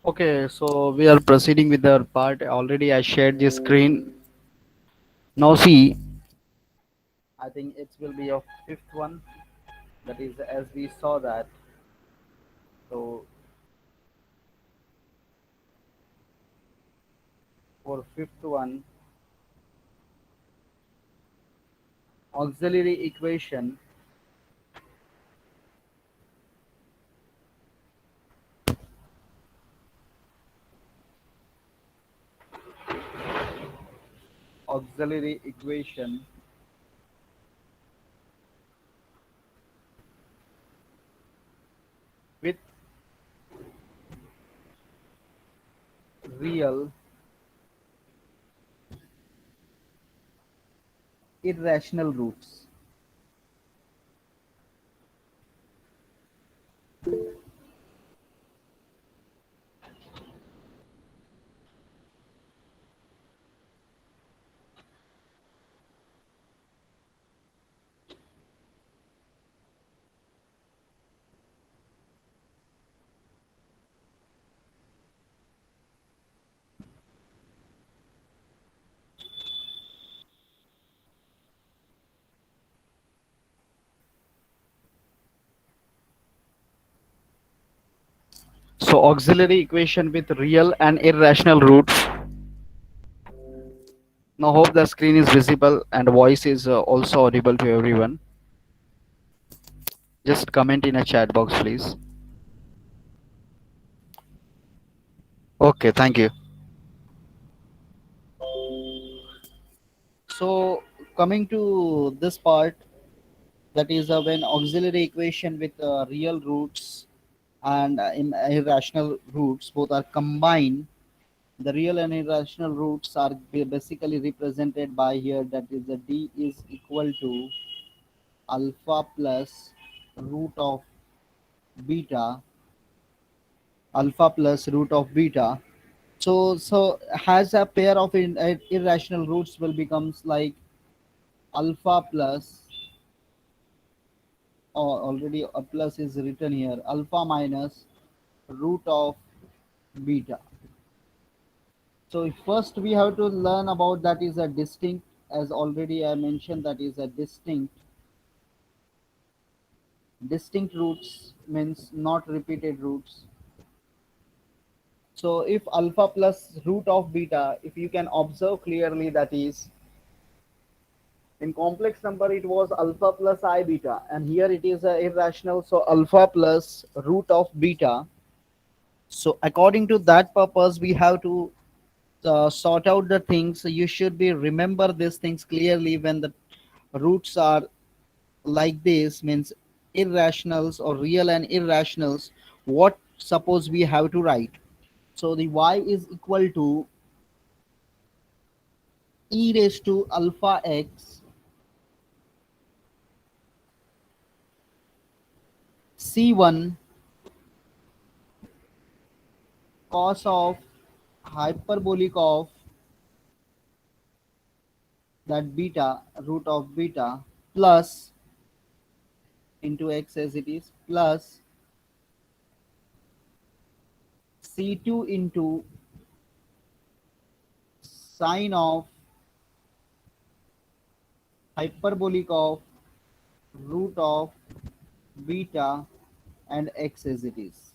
Okay, so we are proceeding with our part. Already I shared the screen. Now see, I think it will be a fifth one. That is as we saw that. So for fifth one, auxiliary equation auxiliary equation with real irrational roots. So auxiliary equation with real and irrational roots. Now hope the screen is visible and voice is also audible to everyone. Just comment in a chat box, please. Okay, thank you. So coming to this part, that is when auxiliary equation with real roots and irrational roots both are combined. The real and irrational roots are basically represented by here. That is the d is equal to alpha plus root of beta, alpha plus root of beta. So has a pair of irrational roots will becomes like alpha plus, already a plus is written here, alpha minus root of beta. So first we have to learn about that is a distinct, as already I mentioned, that is a distinct roots means not repeated roots. So if alpha plus root of beta, if you can observe clearly, that is in complex number it was alpha plus I beta, and here it is irrational, so alpha plus root of beta. So according to that purpose we have to sort out the things. You should be remember these things clearly. When the roots are like this, means irrationals or real and irrationals, what suppose we have to write. So the y is equal to e raised to alpha x c1 cos of hyperbolic of that beta, root of beta, plus into x as it is, plus c2 into sine of hyperbolic of root of beta and x as it is.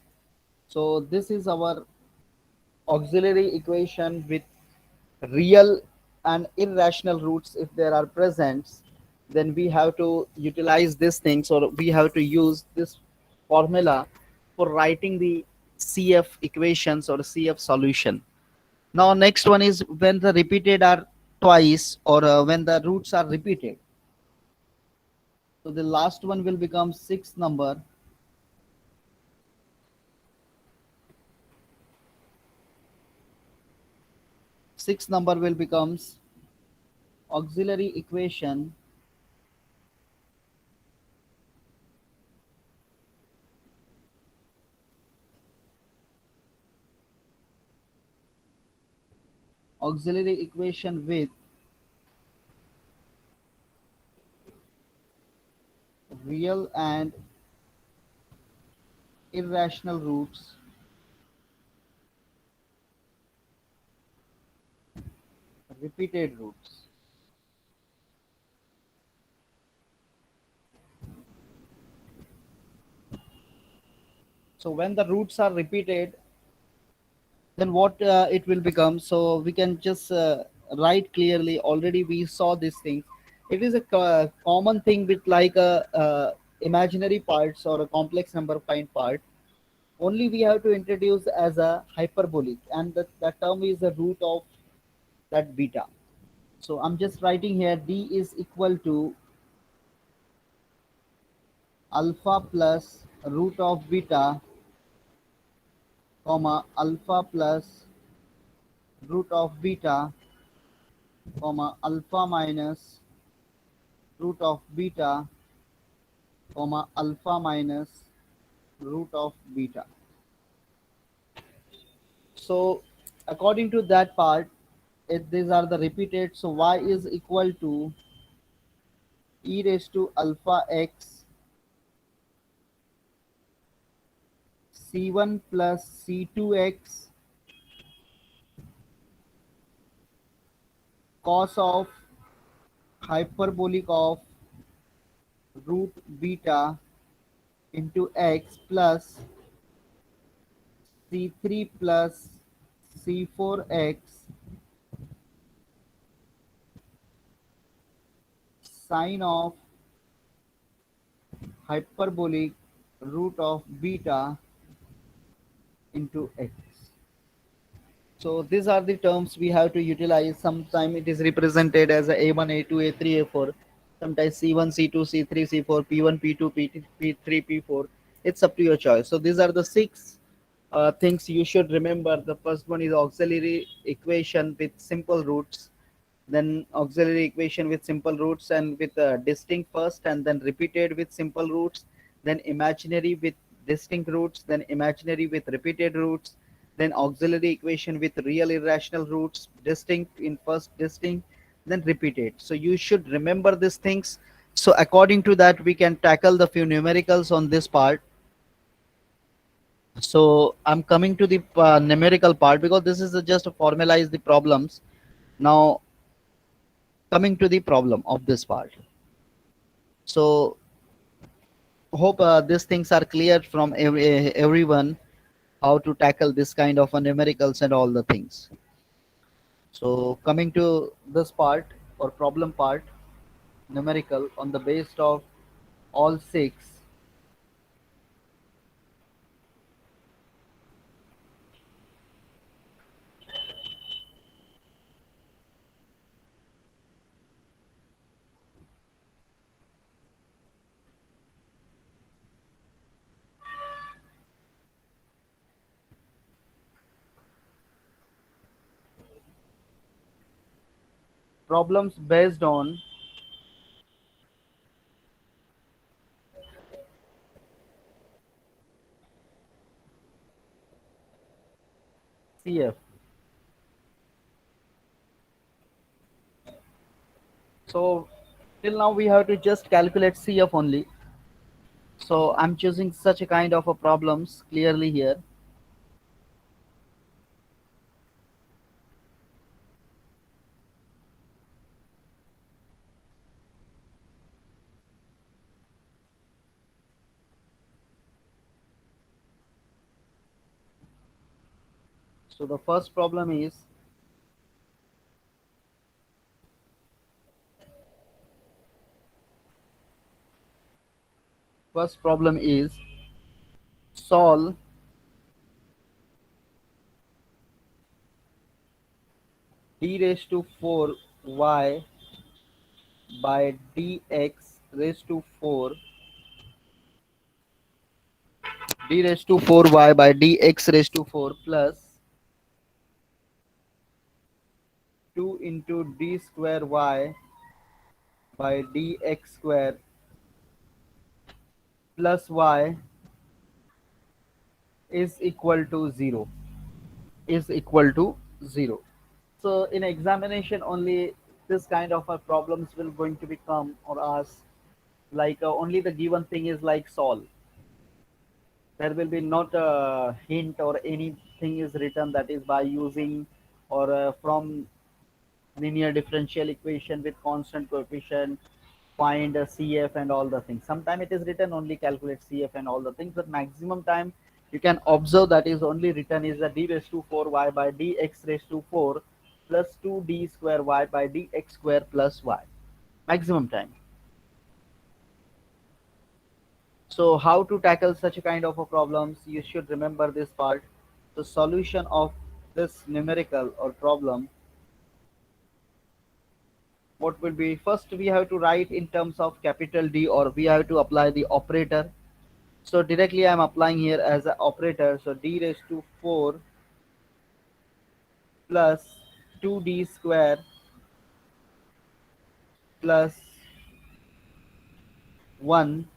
So this is our auxiliary equation with real and irrational roots. If there are present, then we have to utilize these things, or we have to use this formula for writing the CF equations or CF solution. Now next one is when the repeated are twice, or when the roots are repeated. So the last one will become sixth number. Sixth number will becomes auxiliary equation auxiliary equation with real and irrational roots repeated roots. So when the roots are repeated, then what it will become? So we can just write clearly. Already we saw these things. It is a common thing with like a imaginary parts or a complex number kind part. Only we have to introduce as a hyperbolic, and that term is the root of that beta. So I'm just writing here d is equal to alpha plus root of beta, comma alpha plus root of beta, comma alpha minus root of beta, comma alpha minus root of beta. So according to that part, these are the repeated. So y is equal to e raised to alpha x c1 plus c2x cos of hyperbolic of root beta into x plus c3 plus c4x sine of hyperbolic root of beta into x. So these are the terms we have to utilize. Sometimes it is represented as a A1, A2, A3, A4. Sometimes C1, C2, C3, C4, P1, P2, P3, P4. It's up to your choice. So these are the six things you should remember. The first one is auxiliary equation with simple roots, then auxiliary equation with simple roots and with distinct first, and then repeated with simple roots, then imaginary with distinct roots, then imaginary with repeated roots, then auxiliary equation with real irrational roots, distinct in first, distinct, then repeated. So you should remember these things. So according to that, we can tackle the few numericals on this part. So I'm coming to the numerical part because this is just to formalize the problems. Now coming to the problem of this part. So hope these things are clear from everyone how to tackle this kind of numericals and all the things. So coming to this part or problem part, numerical on the base of all six problems based on CF. So till now we have to just calculate CF only. So I'm choosing such a kind of a problems clearly here. So the first problem is solve d raised to 4y by dx raised to 4 d raised to 4y by dx raised to 4 plus 2 into d square y by dx square plus y is equal to 0, is equal to 0. So in examination only this kind of problems will going to become or ask, like only the given thing is like solve. There will be not a hint or anything is written that is by using or from linear differential equation with constant coefficient, find a CF and all the things. Sometimes it is written only calculate CF and all the things, but maximum time you can observe that is only written is a d raised to 4y by dx raised to 4 plus 2d square y by dx square plus y. Maximum time. So how to tackle such a kind of a problems? You should remember this part. The solution of this numerical or problem, what will be, first we have to write in terms of capital D, or we have to apply the operator. So directly I am applying here as an operator. So d raised to 4 plus 2d square plus 1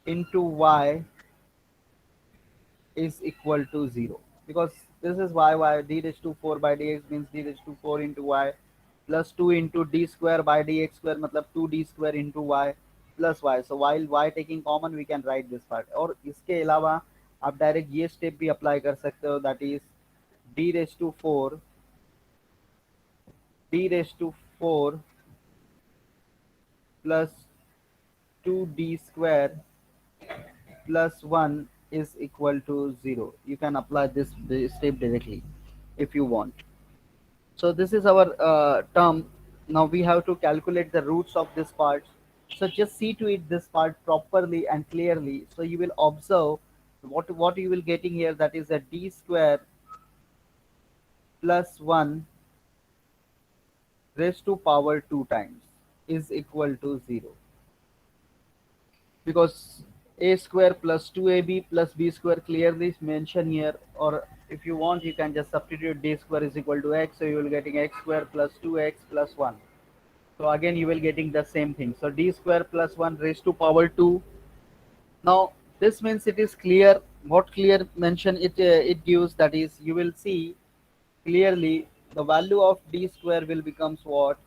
into y is equal to 0, because this is y d raised to 4 by dx means d raised to 4 into y plus 2 into d square by dx square matlab 2d square into y plus y. So while y taking common we can write this part, और इसके अलावा आप direct ये step भी apply कर सकते हो, that is d raised to 4 d raised to 4 plus 2d square plus 1 is equal to 0. You can apply this step directly if you want. So this is our term. Now we have to calculate the roots of this part. So just see to it this part properly and clearly. So you will observe what you will getting here, that is a d square plus 1 raised to power 2 times is equal to 0, because a square plus 2ab plus b square clearly is mentioned here, or if you want you can just substitute d square is equal to x, so you will getting x square plus 2x plus 1. So again you will getting the same thing. So d square plus 1 raised to power 2. Now this means it is clear. What clear mention it gives, that is you will see clearly the value of d square will becomes what?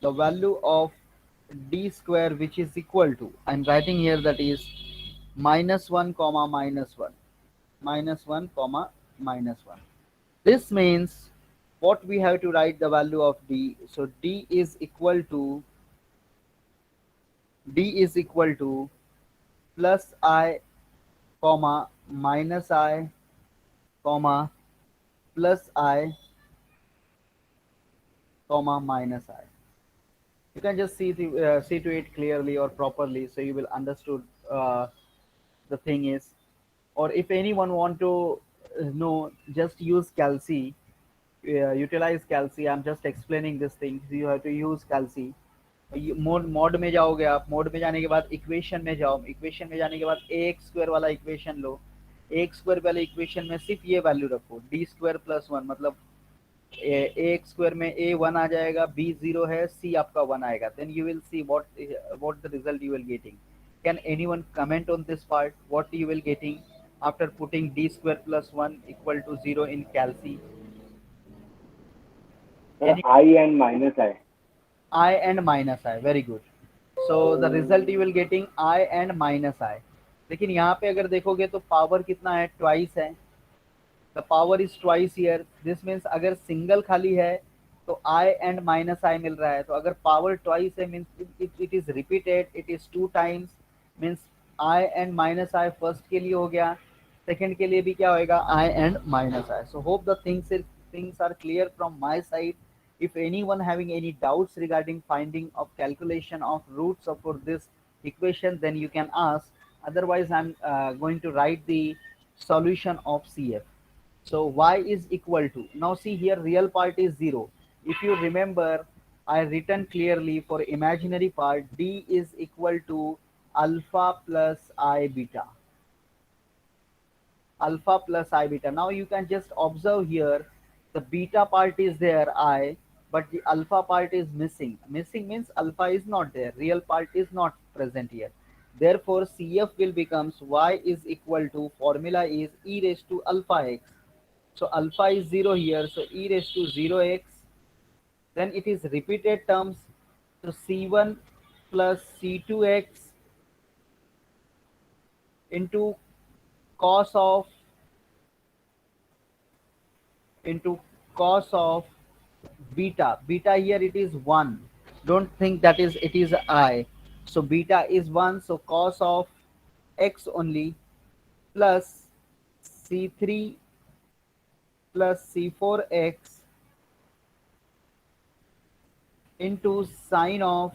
The value of d square, which is equal to, I'm writing here, that is minus 1 comma minus 1, minus 1 comma minus 1. This means what we have to write the value of d. So d is equal to plus I comma minus I comma plus I comma minus I. You can just see to it clearly or properly, so you will understood the thing is. Or if anyone want to know, just use calci, utilize calci. I'm just explaining this thing. You have to use calci. Mode mode में जाओगे आप, mode में जाने के बाद equation में जाओ, equation में जाने के बाद ए एक्स स्क्वायर वाला इक्वेशन लो, ए एक्स स्क्वायर वाले इक्वेशन में सिर्फ ये वैल्यू रखो डी स्क्वायर प्लस 1, मतलब ए एक्स स्क्वायर में ए 1 आ जाएगा, बी 0 है, सी आपका 1 आएगा. Then you will see what the result you will getting. Can anyone comment on this part, what you will getting after putting d square plus 1 equal to 0 in calci? Any I and minus I. I and minus I, very good. So the result you will getting I and minus I. लेकिन यहाँ पे अगर देखोगे तो power कितना है, twice है. The power is twice here. This means अगर सिंगल खाली है तो आई एंड माइनस आई मिल रहा है, तो अगर पावर ट्वाइस है means it is repeated, it is two times, means I and minus I first के लिए हो गया, सेकंड के लिए भी क्या होएगा, I and minus I. So hope the things are clear from my side. If anyone having any doubts regarding finding of calculation of roots of for this equation, then you can ask. Otherwise I'm going to write the solution of CF. So y is equal to, now see here real part is 0. If you remember, I written clearly for imaginary part d is equal to alpha plus I beta. Alpha plus I beta. Now you can just observe here the beta part is there I, but the alpha part is missing. Missing means alpha is not there. Real part is not present here. Therefore CF will becomes y is equal to, formula is e raised to alpha x. So alpha is 0 here, so e raised to 0x. Then it is repeated terms, so c1 plus c2x into cos of into cos of beta. Beta here it is 1. Don't think that is it is I. So beta is 1. So cos of x only plus C3 plus C4x into sine of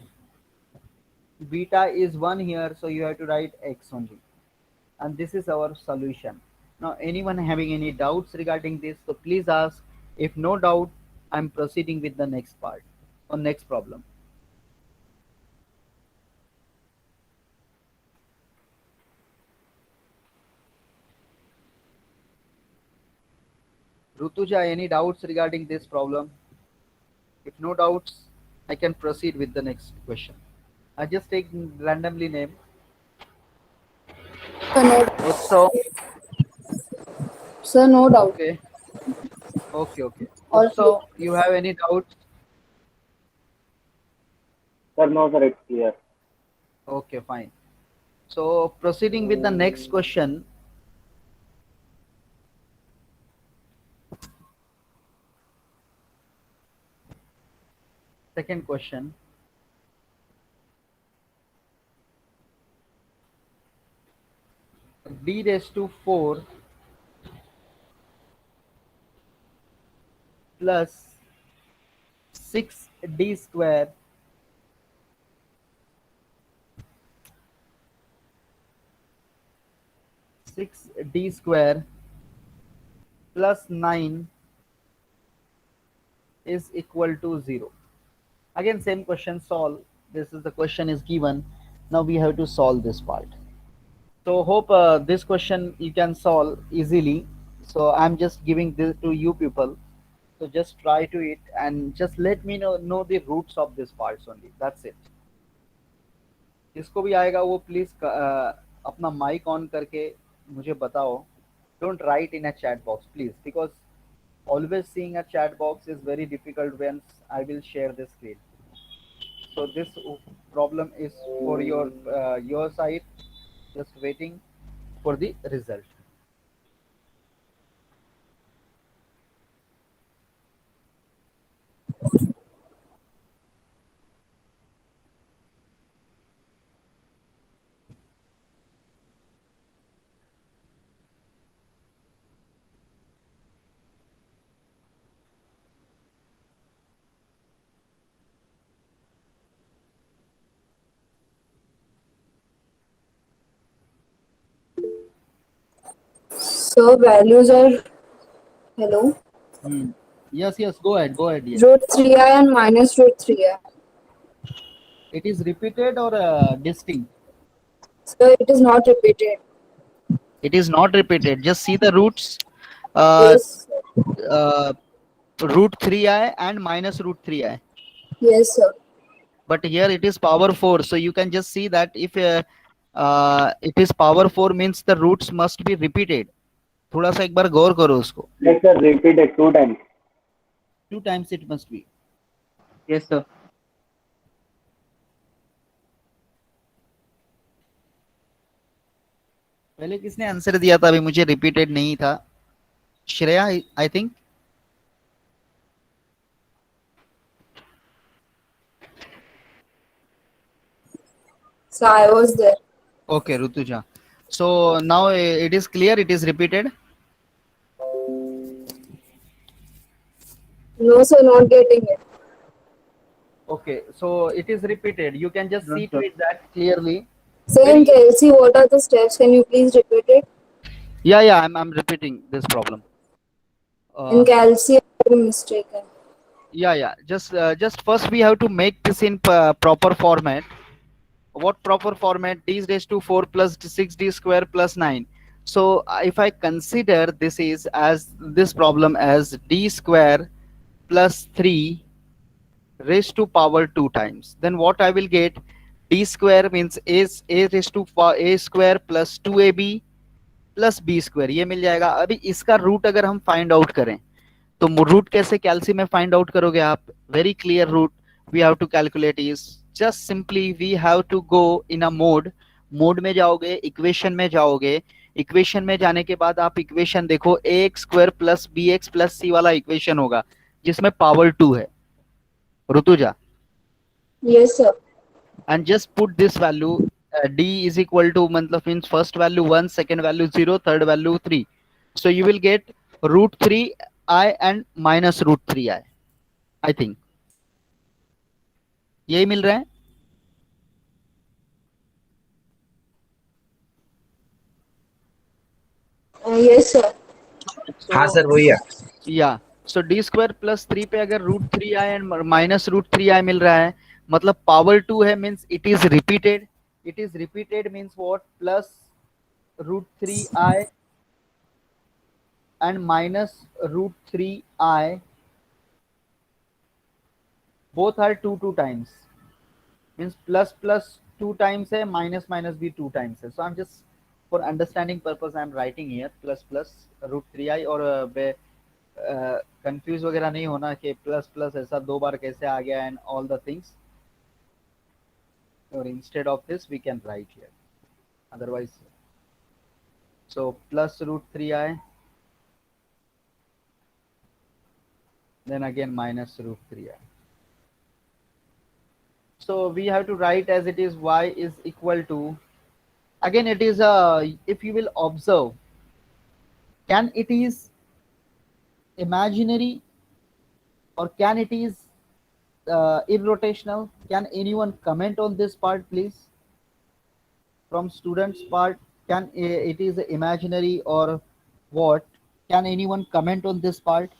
beta is 1 here. So you have to write x only. And this is our solution. Now anyone having any doubts regarding this, so please ask. If no doubt, I'm proceeding with the next part or next problem. Rutuja, any doubts regarding this problem? If no doubts, I can proceed with the next question. I just take randomly name. Sir, no, Utsav. sir, no doubt. Okay, okay. All clear. Utsav, you have any doubts? Sir, no, sir, it's clear. Okay, fine. So proceeding with the next question. Second question. D raised to 4 plus 6d square six d square plus 9 is equal to 0. Again same question, solve. This is the question is given. Now we have to solve this part. So hope this question you can solve easily. So I'm just giving this to you people. So just try to it and just let me know the roots of this parts only. That's it. जिसको भी आएगा वो please अपना mic on करके मुझे बताओ. Don't write in a chat box, please, because always seeing a chat box is very difficult when I will share the screen. So this problem is for your side. Just waiting for the result. So values are hello Hmm. Yes, go ahead, yes. root 3i and minus root 3i. It is repeated or distinct? So it is not repeated. It is not repeated. Just see the roots. Uh, Yes, uh, root 3i and minus root 3i. yes, sir. But here it is power 4. So you can just see that if it is power 4 means the roots must be repeated. थोड़ा सा एक बार गौर करो उसको. Yes, sir, repeat it 2 times. 2 times it must be. Yes, sir. पहले किसने answer दिया था? अभी मुझे रिपीटेड नहीं था. Shreya, I think. So I was there. Okay, Rutuja. So now it is clear. It is repeated. No, sir, not getting it. Okay, so it is repeated. You can just see to sir. it that clearly. So in KLC, what are the steps? Can you please repeat it? Yeah, I'm repeating this problem. In calcium, I am mistaken. Yeah. Just first we have to make this in proper format. What proper format? D raised to 4 plus 6d square plus 9. So if I consider this is as this problem as d square plus 3 raised to power 2 times, then what I will get? D square means a raised to a square plus 2ab plus b square ये मिल जाएगा. अभी इसका root अगर हम find out करें तो root कैसे कैल्सी में फाइंड आउट करोगे आप? Very clear root we have to calculate is just simply we have to go in a mode में जाओगे, इक्वेशन में जाओगे. इक्वेशन में जाने के बाद आप इक्वेशन देखो, a x square plus b x plus c वाला इक्वेशन होगा जिसमें पावर 2 है, Rutuja, Yes, sir. and just put this value, d is equal to matlab means first value 1, second value 0, third value 3. So you will get root 3i and minus root 3i, I think यही मिल रहा है. Yes, sir. हाँ sir वही है. या सो D square plus 3 पे अगर root 3i and minus root 3i मिल रहा है, मतलब पावर 2 है, means it is repeated. It is repeated means what, plus root 3i and minus root 3i, both are 2 times, means plus plus 2 times hai, minus minus bhi 2 times hai. So I'm just, for understanding purpose, I'm writing here plus plus root 3i. और confuse वगैरह नहीं होना कि plus plus ऐसा 2 बार कैसे आ गया and all the things, और instead of this we can write here otherwise. So plus root 3i, then again minus root 3i. So we have to write as it is, y is equal to, again it is if you will observe, can it is imaginary or can it is irrotational? Can anyone comment on this part, please? From students part, can it is imaginary or what? Can anyone comment on this part?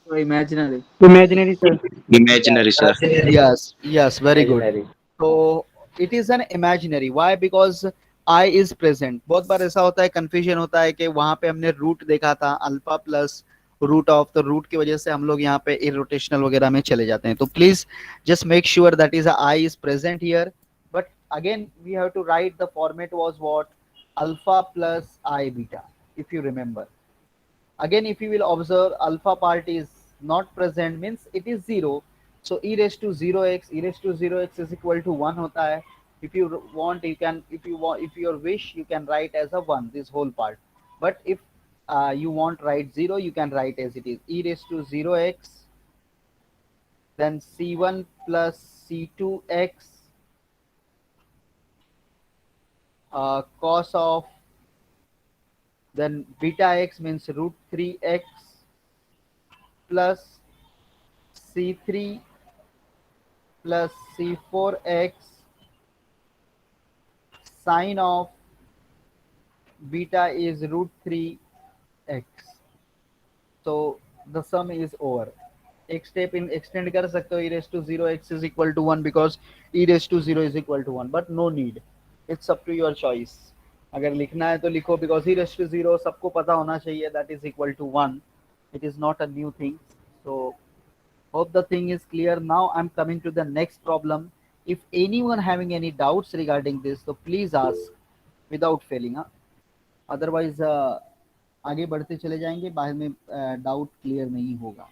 So imaginary. Imaginary, sir. Imaginary, sir. Yes, yes, very good. Imaginary. तो it is an imaginary. Why? Because i is present. बहुत बार ऐसा होता है, confusion होता है कि वहां पे हमने रूट देखा था अल्फा प्लस रूट ऑफ, तो रूट की वजह से हम लोग यहाँ पे इरोटेशनल वगैरह में चले जाते हैं. तो please just make sure that is i is present here. But again we have to write the format was what, alpha plus i beta, if you remember. Again, if you will observe, alpha part is not present, means it is 0. So e raised to 0x, e raised to 0x is equal to 1 hota hai. If you want, you can, if you want, if your wish, you can write as a 1 this whole part. But if you want write 0, you can write as it is, e raised to 0x, then c1 plus c2x cos of, then beta x means root 3x plus c3 plus c4x sine of beta is root 3x. So the sum is over. एक step in extend कर सकते हो, e raised to 0x is equal to 1 because e raised to 0 is equal to 1, but no need, it's up to your choice. अगर लिखना है तो लिखो, because e raised to 0 सबको पता होना चाहिए, that is equal to 1. It is not a new thing. So hope the thing is clear. Now I am coming to the next problem. If anyone having any doubts regarding this, तो please ask without failing. Otherwise आगे बढ़ते चले जाएंगे, बाद में doubt clear नहीं होगा.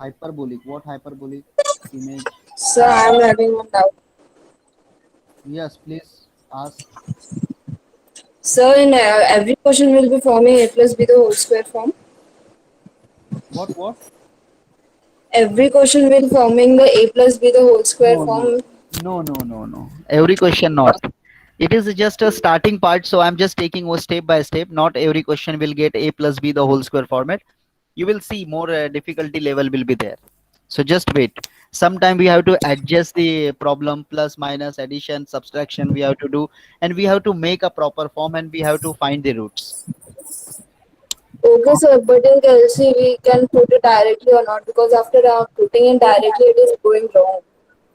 Hyperbolic, what hyperbolic image? Sir, I am having one doubt. Yes please ask. Sir, in every question will be forming a plus b the whole square form. What? Every question will forming the a plus b the whole square No, form. No. Every question not. It is just a starting part, so I'm just taking one step by step. Not every question will get a plus b the whole square format. You will see more difficulty level will be there. So just wait. Sometime we have to adjust the problem, plus minus addition subtraction we have to do, and we have to make a proper form, and we have to find the roots. Okay, sir, but in calci we can put it directly or not, because after putting it directly it is going wrong.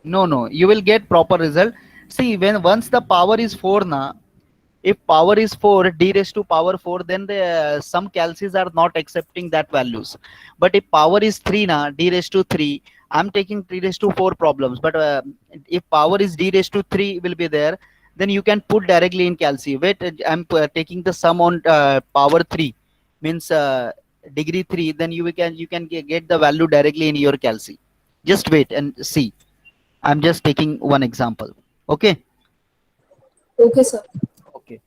No, you will get proper result. See, when once the power is 4 na, if power is 4, d raised to power 4, then the some calcies are not accepting that values. But if power is 3 na, d raised to 3, I'm taking 3 raised to 4 problems. But if power is d raised to 3 will be there, then you can put directly in calci. Wait, I'm taking the sum on power 3, means degree 3, then you can get the value directly in your calci. Just wait and see. I'm just taking one example. Okay. Okay, sir. Okay.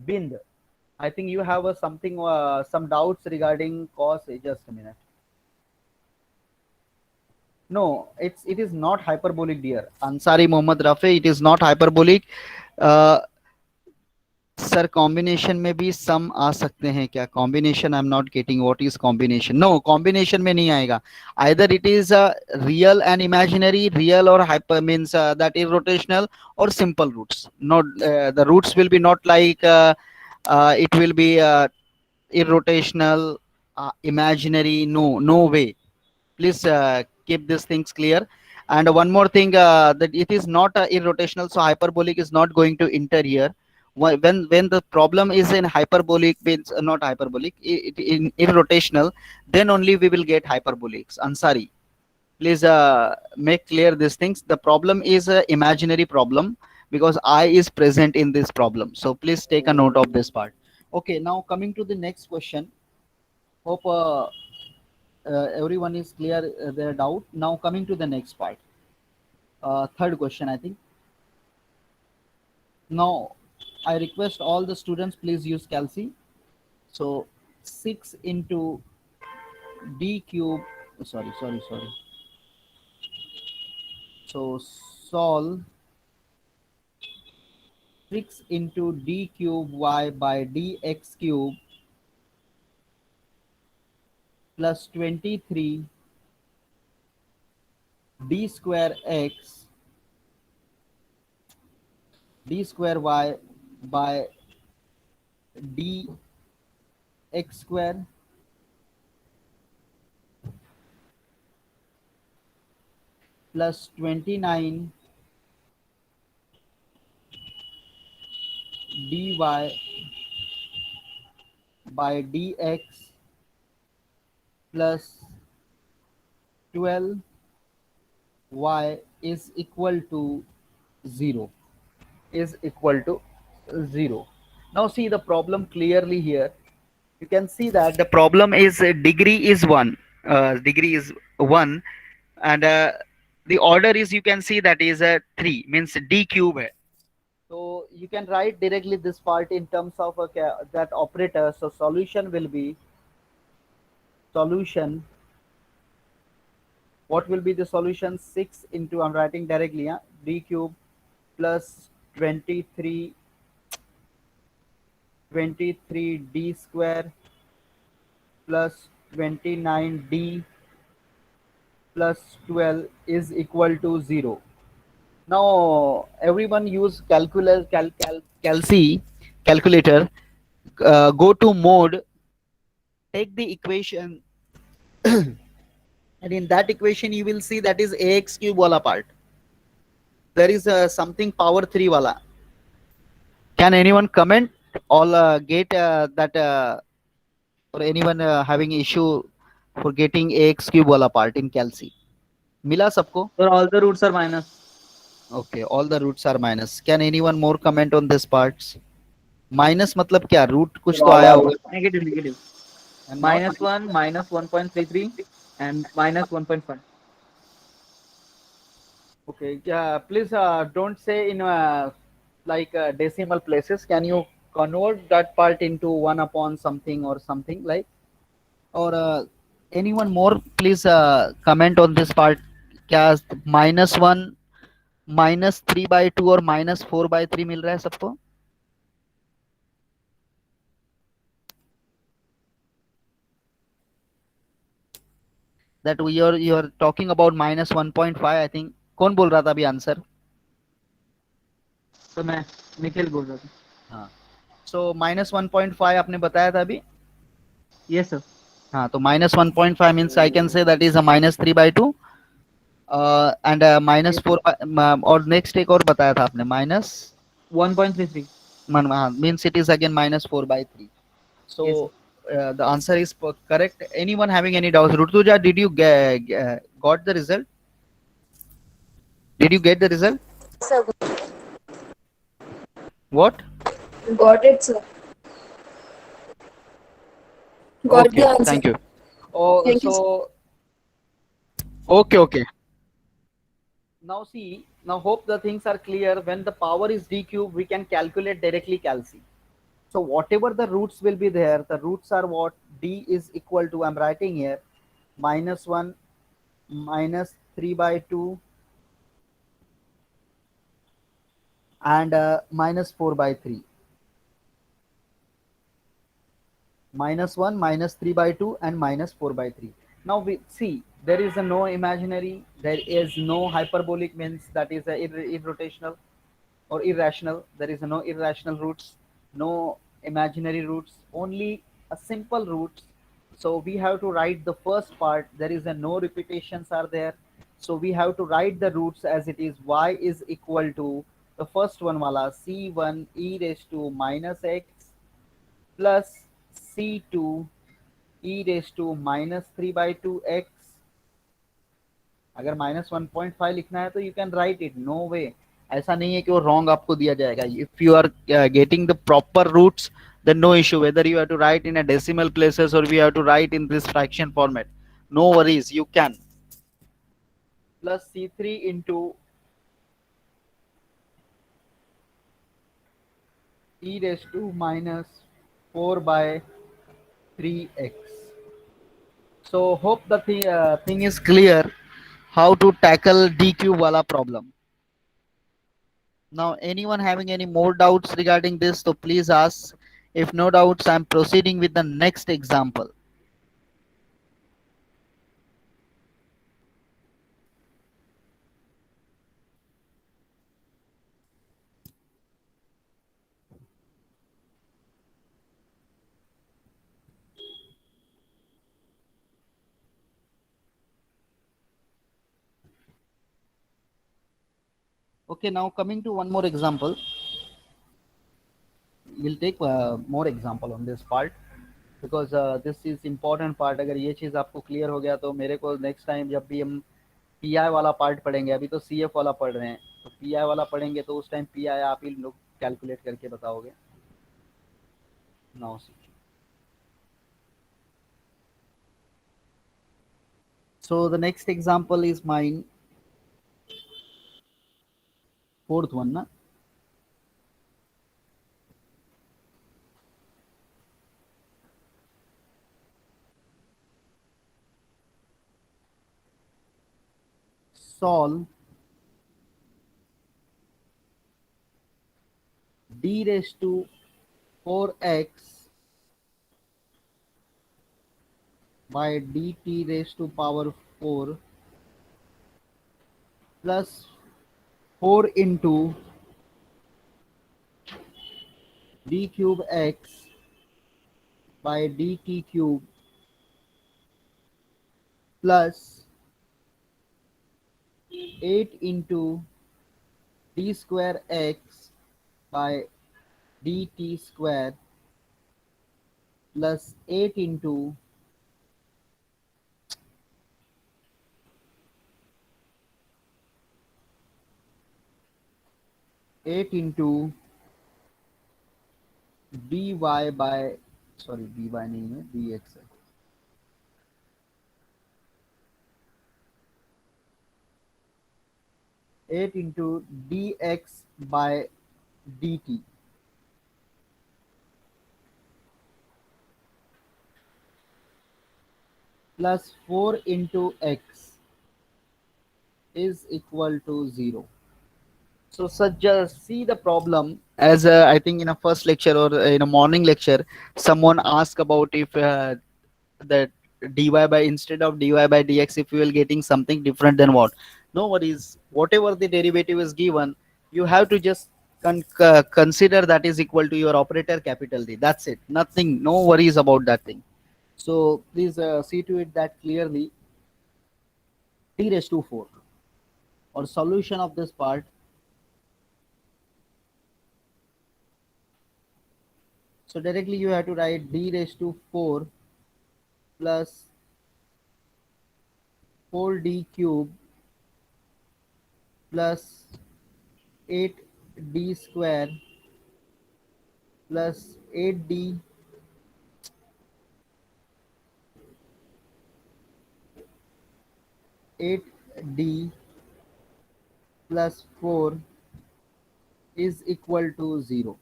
Bind, I think you have some doubts regarding cos. Just a minute. No, it is not hyperbolic, dear. Ansari Mohammad Rafi, it is not hyperbolic. Uh, sir combination में भी some आ सकते हैं क्या? Combination I am not getting what is combination. No, combination में नहीं आएगा. Either it is real and imaginary, real और hyper means that is rotational और simple roots. Not the roots will be not like it will be irrotational, imaginary. No way. Please keep these things clear. And one more thing, that it is not irrotational, so hyperbolic is not going to enter here. When the problem is in hyperbolic, means not hyperbolic, in irrotational, then only we will get hyperbolics. Ansari, please make clear these things. The problem is a imaginary problem because I is present in this problem, so please take a note of this part. Okay, now coming to the next question. Hope everyone is clear their doubt. Now coming to the next part, third question, I think. Now I request all the students, please use calci. So 6 into d cube, sorry. So solve 6 into d cube y by dx cube plus 23 d square x d square y by dx square plus 29 dy by dx plus 12 y is equal to 0. Now see the problem clearly here. You can see that the problem is degree is 1. Degree is 1, and the order is, you can see that is 3, means d cube hai. So you can write directly this part in terms of that operator. So solution will be solution. What will be the solution? 6 into, I'm writing directly, d cube plus 23 d square plus 29d plus 12 is equal to 0. Now everyone use calculator. Go to mode, take the equation and in that equation you will see that is ax cube wala part. There is something power 3 wala. Can anyone comment or get that or anyone having issue for getting ax cube wala part in calci? Mila sabko? So all the roots are minus. Okay, all the roots are minus. Can anyone more comment on this parts? Minus मतलब क्या? Root कुछ तो आया होगा. Negative. And -1, -1.33 and -1.5. Okay, yeah, please don't say in like decimal places. Can you convert that part into 1 upon something or something like? Or anyone more, please comment on this part. क्या -1 -3/2 और -4/3 मिल रहा है सबको? That you're talking about -1.5, I think. कौन बोल रहा था अभी आंसर? तो मैं निखिल बोल रहा था. हाँ, so -1.5 आपने बताया था अभी. Yes sir. हाँ, तो -1.5 means I can say that is a -3/2 and -4 और नेक्स्ट एक और बताया था आपने -1.33. means it is again -4/3. So Yes, the answer is correct. Anyone having any doubts? Rutuja, did you got the result? Did you get the result? Sir, What? got it, sir. Got Okay, the answer. thank you. Oh, Thank you, so okay. Now see, now hope the things are clear. When the power is d cube, we can calculate directly calci. So whatever the roots will be there, the roots are what? D is equal to, I'm writing here, minus 1, minus 3 by 2, and minus 4 by 3. Minus 1, minus 3 by 2, and minus 4 by 3. Now we see there is a no imaginary, there is no hyperbolic, means that is a irrotational or irrational. There is no irrational roots, no imaginary roots, only a simple roots. So we have to write the first part. There is a no repetitions are there. So we have to write the roots as it is. Y is equal to the first one wala c1 e raised to minus x plus c2 e raised to minus 3 by 2x. अगर -1.5 लिखना है तो you can write it, no way. ऐसा नहीं है कि वो wrong आपको दिया जाएगा। If you are getting the proper roots, then no issue whether you have to write in a decimal places or we have to write in this fraction format, no worries, you can. Plus c3 into e raised to minus 4 by 3x. So hope the thing is clear how to tackle d cube wala problem. Now, anyone having any more doubts regarding this, so please ask. If no doubts, I'm proceeding with the next example. Okay, now coming to one more example. We'll take more example on this part because this is important part. अगर ये चीज़ आपको clear हो गया तो मेरे को next time जब भी हम PI वाला part पढ़ेंगे, अभी तो CF वाला पढ़ रहे हैं, तो PI वाला पढ़ेंगे तो उस time PI आप ही लोग calculate करके बताओगे. Now see. So the next example is mine. Fourth one, na? Solve d raised to 4x by dt raised to power 4 plus 4 into d cube x by dt cube plus 8 into d square x by dt square plus 8 into dy by, sorry dy नहीं है, dx है, 8 into dx by dt plus 4 into x is equal to 0. So just see the problem as I think in a first lecture or in a morning lecture, someone asked about if that dy by, instead of dy by dx, if you will getting something different than what. No worries, whatever the derivative is given, you have to just consider that is equal to your operator capital D. That's it. Nothing, no worries about that thing. So please see to it that clearly t raised to 4 or solution of this part. So directly you have to write d raised to 4 plus 4d cube plus 8d square plus 8d plus 4 is equal to 0.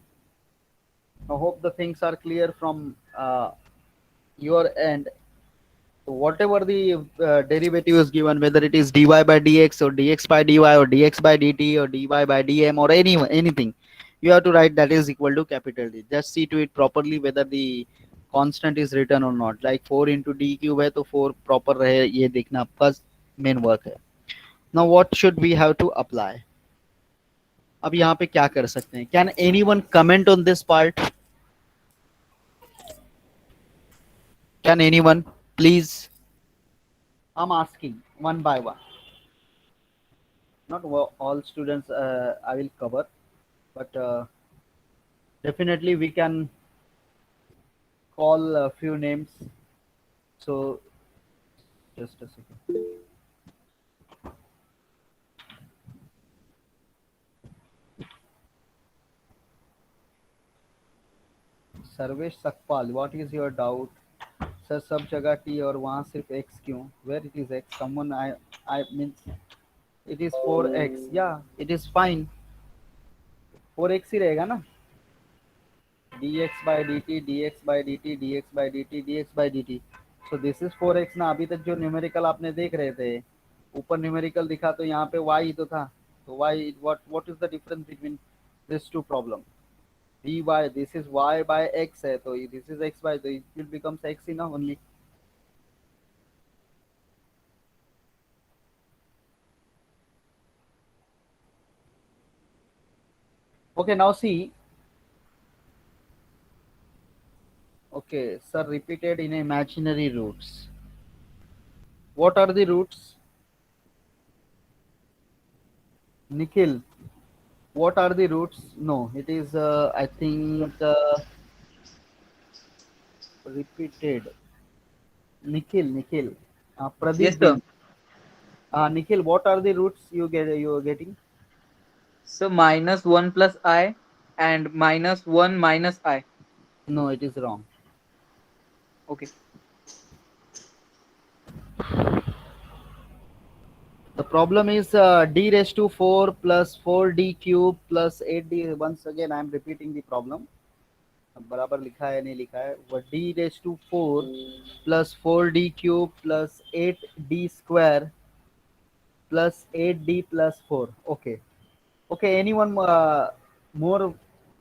I hope the things are clear from your end. So whatever the derivative is given, whether it is dy by dx or dx by dy or dx by dt or dy by dm or anything, you have to write that is equal to capital D. Just see to it properly whether the constant is written or not. Like 4 into d cube है तो 4 proper रहे, ये देखना आपका main work है. Now what should we have to apply? अब यहाँ पे क्या कर सकते हैं? Can anyone comment on this part? Can anyone please? I'm asking one by one. Not all students I will cover, but definitely we can call a few names. So just a second. Sarvesh Sakpal, what is your doubt? Sir सब जगह T और वहाँ सिर्फ x क्यों? Where it is x? Someone I means it is 4x. Yeah, it is fine. 4x ही रहेगा ना? dx by dt, dx by dt, dx by dt, dx by dt. So this is 4x ना. अभी तक जो numerical आपने देख रहे थे, ऊपर न्यूमेरिकल दिखा तो यहाँ पे y ही तो था. तो y, what is the difference between these two problem? dy, this is y by x है, तो this is x by, तो it will becomes x ही ना only. Okay, now see. Okay, sir, repeated in imaginary roots. What are the roots? Nikhil, what are the roots? No, it is, I think, repeated. Nikhil, Pradeep Yes, Bin. sir. Nikhil, what are the roots you are getting? So minus 1 plus I and minus 1 minus I. No, it is wrong. Okay. The problem is d raised to 4 plus 4d cube plus 8d. Once again, I am repeating the problem. बराबर लिखा है नहीं लिखा है वो d raised to 4 plus 4d cube plus 8d square plus 8d plus 4. Okay. Okay, anyone more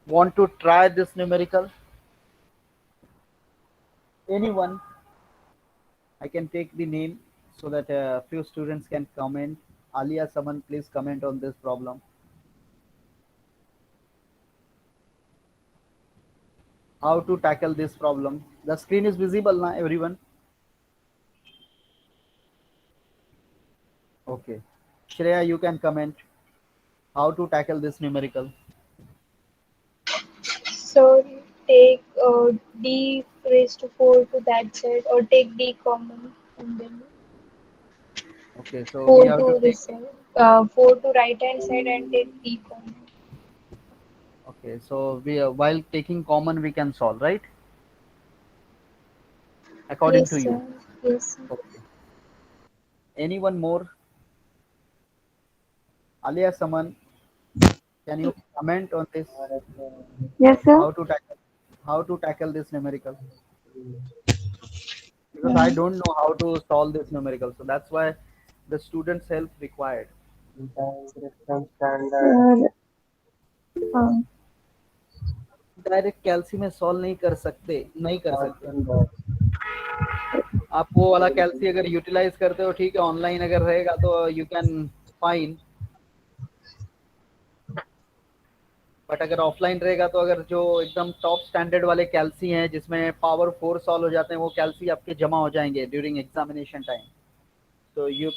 want to try this numerical? Anyone? I can take the name so that a few students can comment. Alia, someone please comment on this problem. How to tackle this problem? The screen is visible now, everyone. Okay. Shreya, you can comment how to tackle this numerical. So take d raised to 4 to that side, or take d common and then Okay, so we 4 have to to take. this side. 4 to right hand side and take d common. Okay, so we while taking common we can solve, right? According Yes, to sir. you. Yes, sir. Okay. Anyone more? Alia, someone, can you comment on this? Yes, sir. How to tackle this numerical? Because I don't know how to solve this numerical, so that's why the students' help required. Um, direct calci में solve नहीं कर सकते. आप वो वाला कैल्सी अगर utilise करते हो ठीक है, ऑनलाइन अगर रहेगा तो यू कैन फाइन, बट अगर ऑफलाइन रहेगा तो अगर जो एकदम टॉप स्टैंडर्ड वाले कैल्सी हैं जिसमें पावर 4 सॉल्व हो जाते हैं, वो कैल्सी आपके जमा हो जाएंगे ड्यूरिंग एग्जामिनेशन टाइम. तो you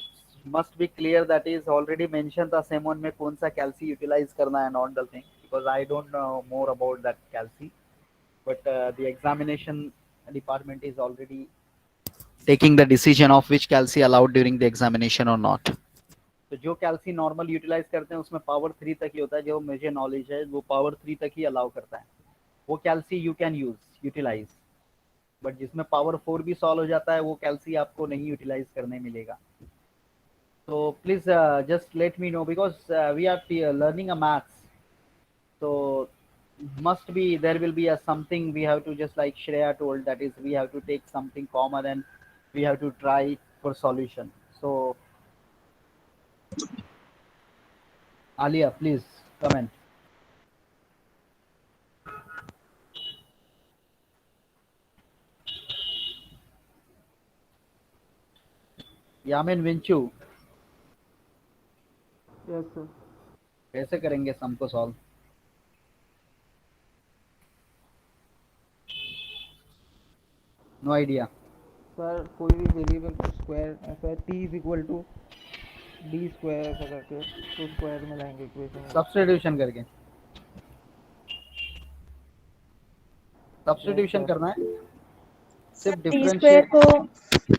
must be clear that is already mention था सेमोन में कौन सा कैल्सी यूटिलाइज करना है, not the thing, because I don't know more about that calci, but the examination department is already taking the decision of which calci allowed during the examination or not. तो जो कैल्सी normal utilise करते हैं उसमें power 3 तक ही होता है, जो मुझे नॉलेज है वो पावर 3 तक ही अलाउ करता है, वो calci you can use utilize. But जिसमें पावर 4 भी सॉल्व हो जाता है वो कैल्सी आपको नहीं यूटिलाइज करने मिलेगा. तो please just let me know, because we are learning a maths, तो must be, there will be a something we have to, just like Shreya told, that is we have to take something common and we have to try for solution. So Alia, please comment. Yamin विंचू, yes sir. कैसे करेंगे सम को solve? No idea. Sir कोई भी variable को square ऐसा t is equal to d square ऐसा करके तो स्क्वायर में लाएंगे इक्वेशन में। सब्स्टिट्यूशन करके, सब्स्टिट्यूशन Yes, करना है, सिर्फ टी स्क्वायर डिफरेंशिएट। को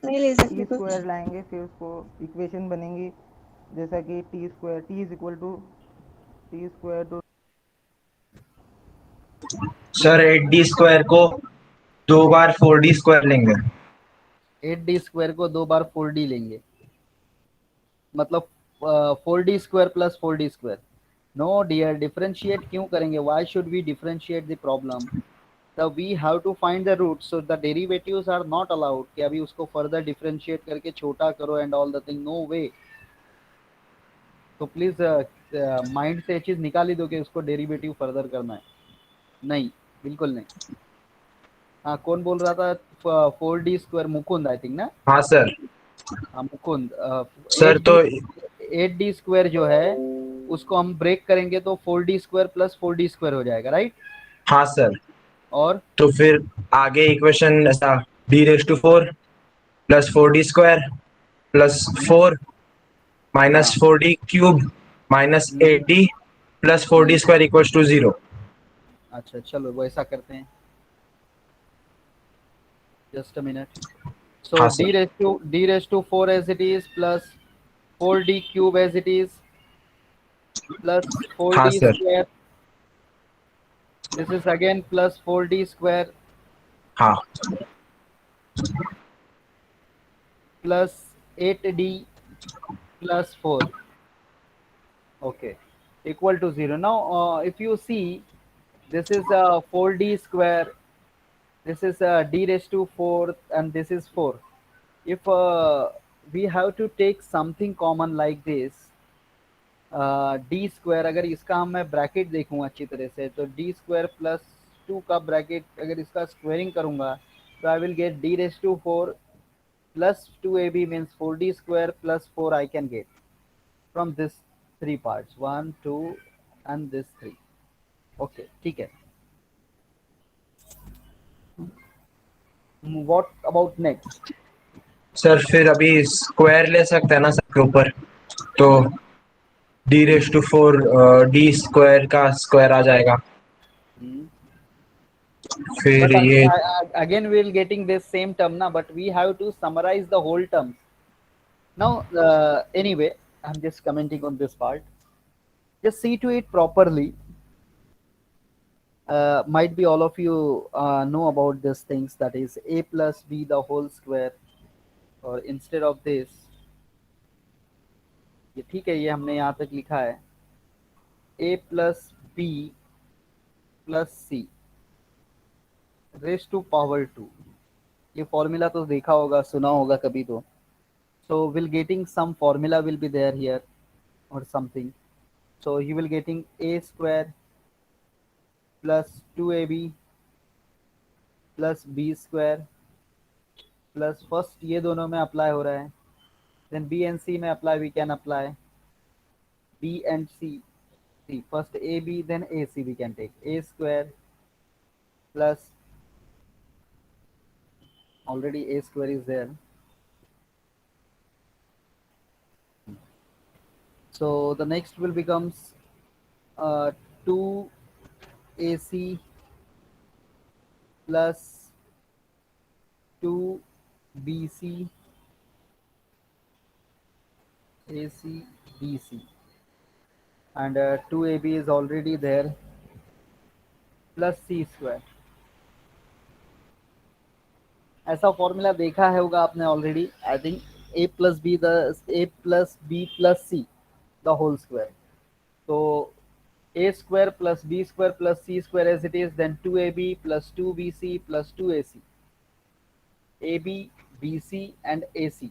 नहीं ले टी सकते तो स्क्वायर लाएंगे फिर उसको इक्वेशन बनेगी जैसा कि t square t is equal to t square to sir 8d² को 2 बार 4d² लेंगे। 8d² को 2 बार 4d लेंगे, मतलब 4d² plus 4d²। No dear, differentiate क्यों करेंगे? Why should we differentiate the problem? तब we have to find the root, so the derivatives are not allowed कि अभी उसको फर्दर डिफरेंशिएट करके छोटा करो and all the thing, no way. तो प्लीज माइंड से ये चीज निकाल ही दो कि उसको डेरिवेटिव फर्दर करना है, नहीं, बिल्कुल नहीं। हाँ, कौन बोल रहा था? 4d², मुकुंद आई थिंक ना? हाँ सर। हाँ मुकुंद। सर तो 8d² जो है उसको हम ब्रेक करेंगे तो 4d² प्लस 4d² हो जाएगा, राइट? हाँ सर, और तो फिर आगे इक्वेशन ऐसा d⁴ plus 4d² plus 4 minus हाँ 4d³ minus 8d plus 4d² equals to 0। अच्छा चलो वैसा करते हैं, जस्ट अ मिनट। सो हाँ d sir. raised to 4 as it is plus 4d³ as it is plus हाँ 4d², sir. this is again plus 4d² हाँ plus 8d plus 4, okay, equal to 0. Now if you see, this is 4d², this is d⁴ and this is 4. If we have to take something common like this, d², अगर इसका हम मैं bracket देखूँ अच्छी तरह से तो d² प्लस 2 का ब्रैकेट अगर इसका स्क्वायरिंग करूँगा तो I will get d⁴ plus 2ab means 4d² plus 4 I can get from this three parts, 1 2 and this 3. okay, ठीक है। what about next? सर, फिर अभी स्क्वायर ले सकते हैं ना सबके ऊपर, तो d⁴ d² का स्क्वायर आ जाएगा। फिर But ये again we will getting this same term na, but we have to summarize the whole term. Now anyway, I'm just commenting on this part, just see to it properly. Might be all of you know about these things, that is a plus b the whole square, or instead of this, ये ठीक है, ये हमने यहाँ तक लिखा है a plus b plus c raised to power 2। ये फॉर्मूला तो देखा होगा, सुना होगा कभी तो। so will getting some formula will be there here or something, so you will getting a² plus 2ab plus b² plus first ये दोनों में अप्लाई हो रहा है, then b and c में apply, we can apply b and c, first ab then ac we can take a² plus, already a² is there, so the next will becomes 2ac plus 2bc ac bc, and 2ab is already there plus c²। ऐसा formula देखा है होगा आपने already, I think a plus b plus c the whole square। तो a square plus b square plus c square as it is, then 2ab plus 2bc plus 2ac, ab bc and ac,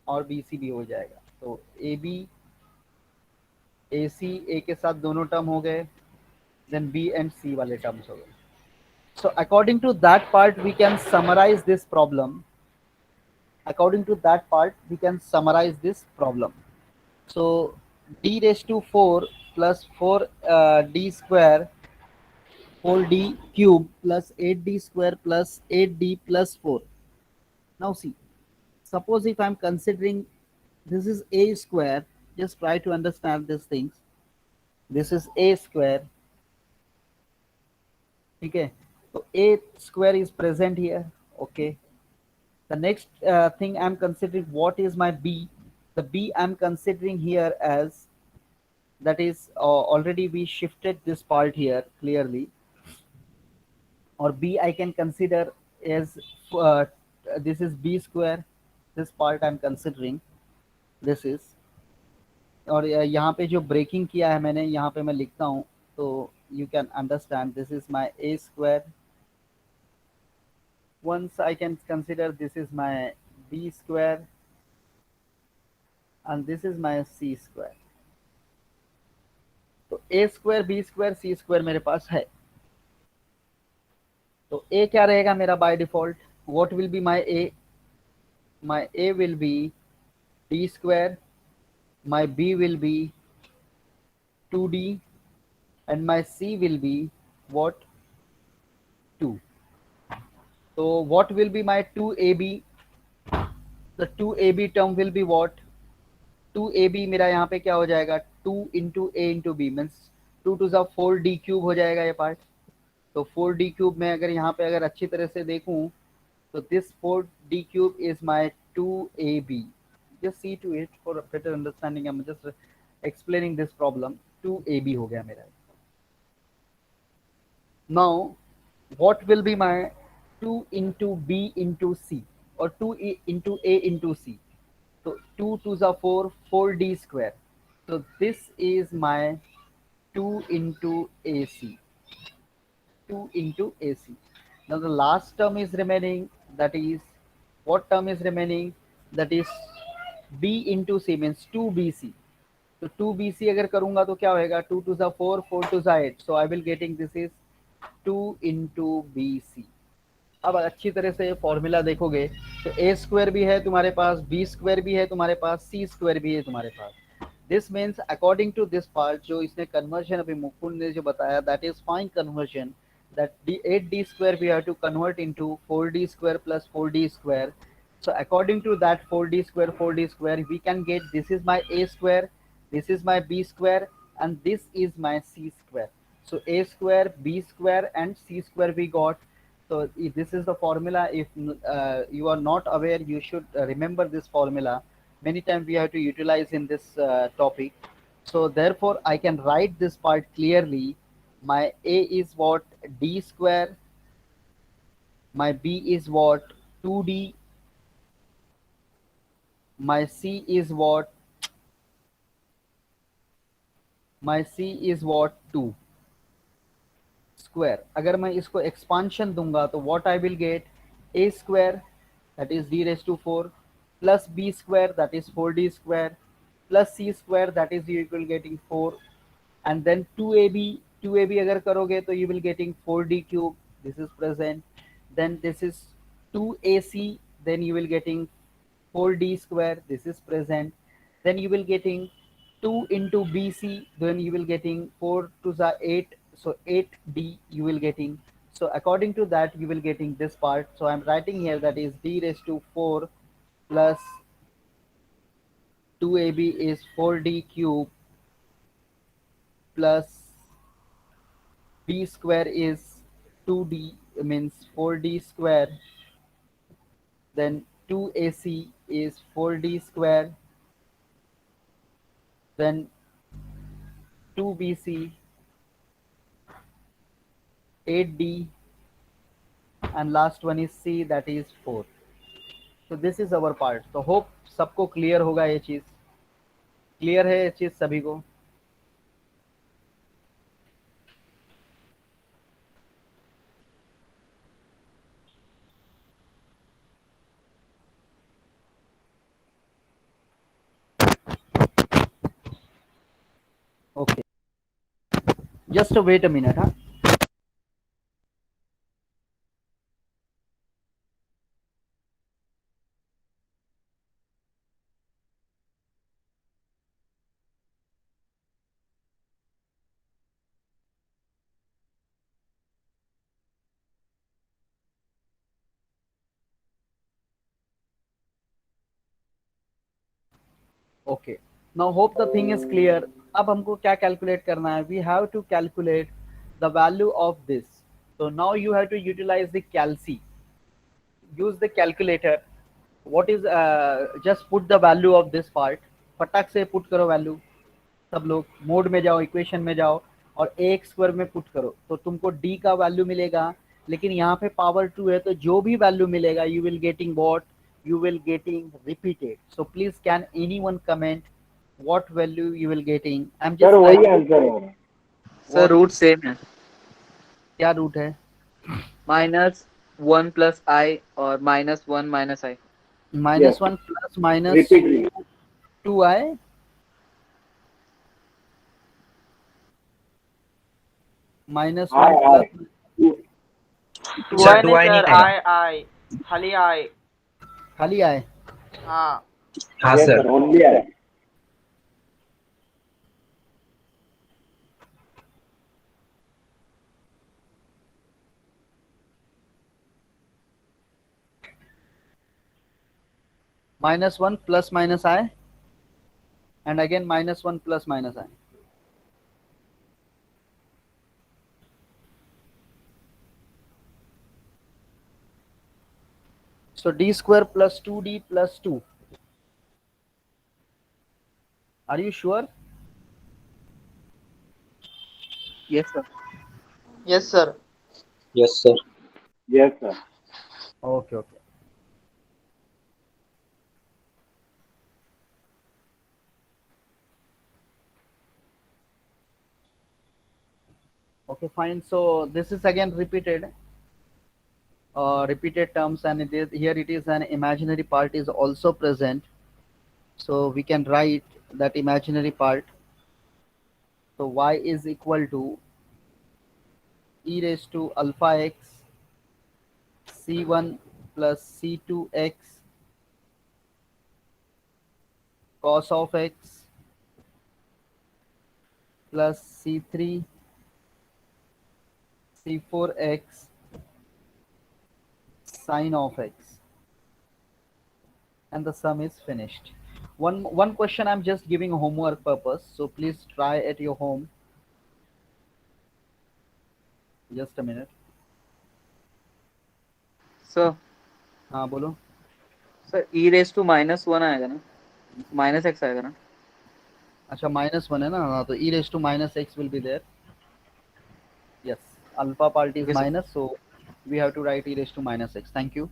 और bc भी हो जाएगा, तो ab ac a के साथ दोनों term हो गए, then b and c वाले टर्म्स हो गए. So according to that part we can summarize this problem. According to that part we can summarize this problem. So d raised to 4 plus 4 d square 4d cube plus 8d square plus 8d plus 4. Now see, suppose if I'm considering this is a square, just try to understand these things. This is a square. Okay, so a square is present here. Okay, the next thing I'm considering, what is my b? The b I'm considering here as, that is already we shifted this part here clearly, or b I can consider as this is b square, this part I'm considering, this is, और यहाँ पे जो breaking किया है मैंने, यहाँ पे मैं लिखता हूँ, तो you can understand this is my a square. Once I can consider this is my b square and this is my c square. तो a square b square c square मेरे पास है, तो a क्या रहेगा मेरा by default? What will be my a? My a will be d square, my b will be 2d, and my c will be what? 2. So what will be my 2ab? The 2ab term will be what? 2ab मेरा यहाँ पे क्या हो जाएगा? 2 into a into b means 2 to the 4d cube हो जाएगा ये part. तो 4d cube में अगर यहाँ पे अगर अच्छी तरह से देखूं तो this 4d cube is my 2ab. Just see to it for a better understanding. I'm just explaining this problem. 2ab हो गया मेरा. Now what will be my 2 into b into c or 2 into a into c? So 2 to the 4, 4d square. So this is my 2 into ac. 2 into ac. Now the last term is remaining, that is, what term is remaining? That is b into c means 2bc. तो 2bc अगर करूंगा तो क्या होएगा? 2 to the 4, 4 to the 8. So I will getting this is 2 into bc. अब अच्छी तरह से फॉर्मूला देखोगे तो a स्क्वायर भी है तुम्हारे पास, b स्क्वायर भी है तुम्हारे पास, c स्क्वायर भी है तुम्हारे पास. This means according to this part, जो इसने कन्वर्जन अभी मुकुंद ने जो बताया, that is fine conversion, that the 8d square we have to convert into 4d square plus 4d square. So according to that 4d square we can get, this is my a square, this is my b square, and this is my c square. So a square, b square and c square we got. So this is the formula. If you are not aware, you should remember this formula. Many times we have to utilize in this topic. So therefore I can write this part clearly. My a is what? D square. My b is what? 2d. My c is what? My c is what? 2 square. अगर मैं इसको expansion दूंगा तो what I will get? A square, that is d raised to 4, plus b square, that is 4d square, plus c square, that is you equal getting 4, and then 2ab अगर करोगे तो you will getting 4d cube, this is present, then this is 2ac, then you will getting 4d square, this is present, then you will getting 2 into bc, then you will getting 4 to the 8, so 8d you will getting. So according to that you will getting this part. So I'm writing here, that is d raised to 4 plus 2ab is 4d cube plus b square is 2d, means 4d square, then 2ac is 4d square, then 2bc, 8d, and last one is c, that is 4. So this is our part. So hope सबको clear होगा ये चीज. Clear है ये चीज सभी को? Just wait a minute, huh? Okay. Now hope the thing is clear. अब हमको क्या calculate करना है? We have to calculate the value of this. So now you have to utilize the calci. Use the calculator. What is just put the value of this part. फटाक से put करो value. सब लोग mode में जाओ, equation में जाओ और ax स्क्वायर में पुट करो तो तुमको d का वैल्यू मिलेगा. लेकिन यहाँ पे पावर 2 है तो जो भी वैल्यू मिलेगा you will getting what? You will getting repeated. So please can anyone comment what value you will getting? I'm just sir वही like, आंसर है. सर रूट सेम है. क्या रूट है? -1 + i और -1 - i. -1 plus minus Repeat. 2i. -1 I. plus sir 2i नहीं आएगा. आई खाली आई. खाली i. हाँ हाँ Yes, sir. sir. Only I. -1 plus minus I and again -1 plus minus I. So d square plus 2d plus 2. Are you sure? Yes sir. Yes sir. Yes sir. Yes, sir. Okay, okay. Okay, fine. So this is again repeated terms, and it is here it is an imaginary part is also present. So we can write that imaginary part. So y is equal to e raised to alpha x c1 plus c2x cos of x plus c3 c4x sine of x, and the sum is finished. One question I'm just giving homework purpose, so please try at your home. Just a minute. Sir हाँ बोलो. Sir e⁻1 आएगा ना, -x आएगा ना. अच्छा -1 है ना. हाँ तो e raised to -x will be there. Yes, alpha part is Yes, sir. minus, so we have to write e raised to -x. Thank you.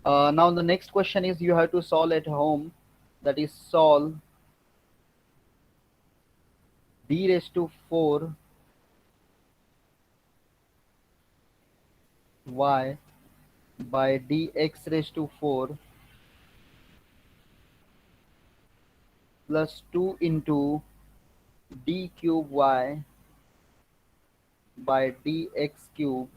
Now the next question is you have to solve at home. That is solve d raised to 4 y by dx raised to 4 plus 2 into d cube y by dx cube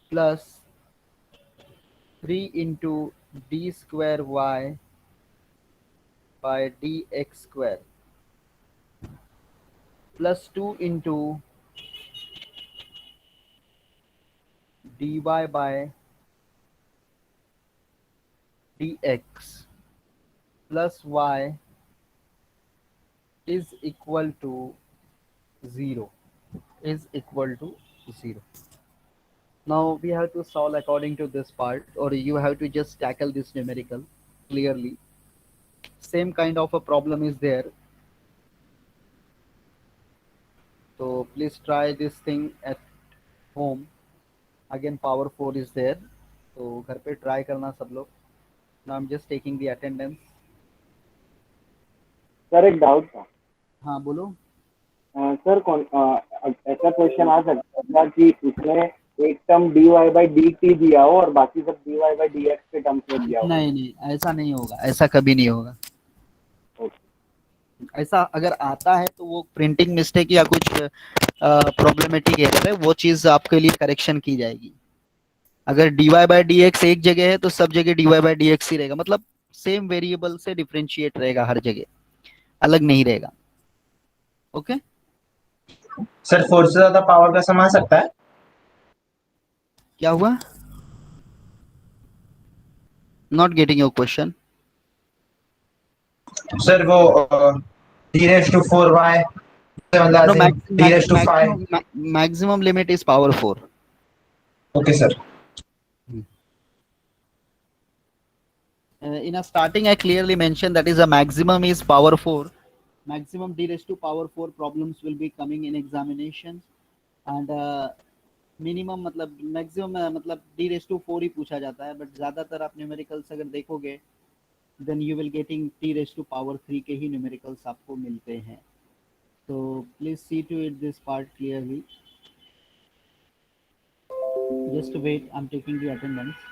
plus 3 into d square y by dx square plus 2 into dy by dx plus y is equal to 0. Is equal to 0. Now we have to solve according to this part, or you have to just tackle this numerical clearly. Same kind of a problem is there. So please try this thing at home. Again power 4 is there. So घर पे try करना सब लोग. Now I'm just taking the attendance. Sir एक doubt था. हाँ बोलो. Sir ऐसा क्वेश्चन आ सकता है कि उसमें एक टर्म dy by dt दिया हो और बाकी सब dy by dx के टर्म्स में दिया हो. नहीं नहीं, ऐसा नहीं होगा, ऐसा कभी नहीं होगा. ऐसा अगर आता है तो वो प्रिंटिंग मिस्टेक या कुछ प्रॉब्लमेटिक एरर है, वो चीज आपके लिए करेक्शन की जाएगी। अगर dy बाई डी एक्स एक जगह है तो सब जगह dy बाई डी एक्स ही रहेगा, मतलब सेम वेरिएबल से डिफरेंशिएट रहेगा, हर जगह अलग नहीं रहेगा। ओके सर 4 से ज्यादा पावर का सम आ सकता है? क्या हुआ? Not getting your question. Sir वो d⁴y नो, मतलब d⁵5। Maximum limit is power 4। Okay sir. In a starting I clearly mentioned that is a maximum is power 4. Maximum d raised to power 4 problems will be coming in examinations, and minimum मतलब maximum मतलब d raised to 4 ही पूछा जाता है, but ज़्यादातर आप numericals अगर देखोगे then you will getting t raised to power 3 के ही न्यूमेरिकल्स आपको मिलते हैं। So please see to it this part clearly. Just wait, I'm taking the attendance.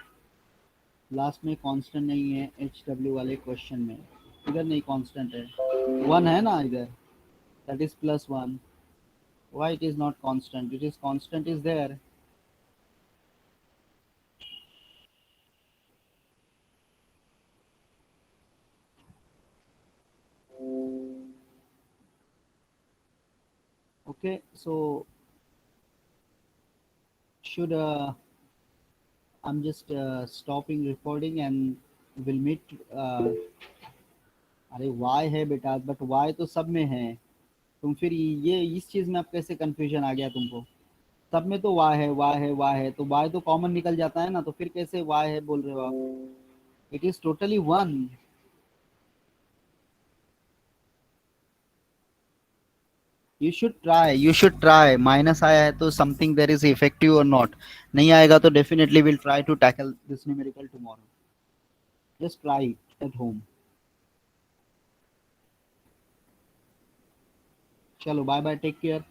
Last में कांस्टेंट नहीं है एच डब्ल्यू वाले क्वेश्चन में, इधर नहीं कांस्टेंट है, 1 है ना इधर, that is +1। Why it is not constant? It is constant is there. Okay so should I'm just stopping recording and will meet अरे वाई है बेटा, बट वाई तो सब में है, तुम फिर ये इस चीज में अब कैसे कंफ्यूजन आ गया तुमको? सब में तो वाई है, वाई है, वाई है, तो वाई तो कॉमन निकल जाता है ना, तो फिर कैसे वाई है बोल रहे हो आप? It is totally 1। You should try. Minus आया है तो समथिंग देयर इज इफेक्टिव और नॉट, नहीं आएगा तो definitely will try to tackle this numerical tomorrow. Just try at home. चलो बाय बाय, टेक केयर।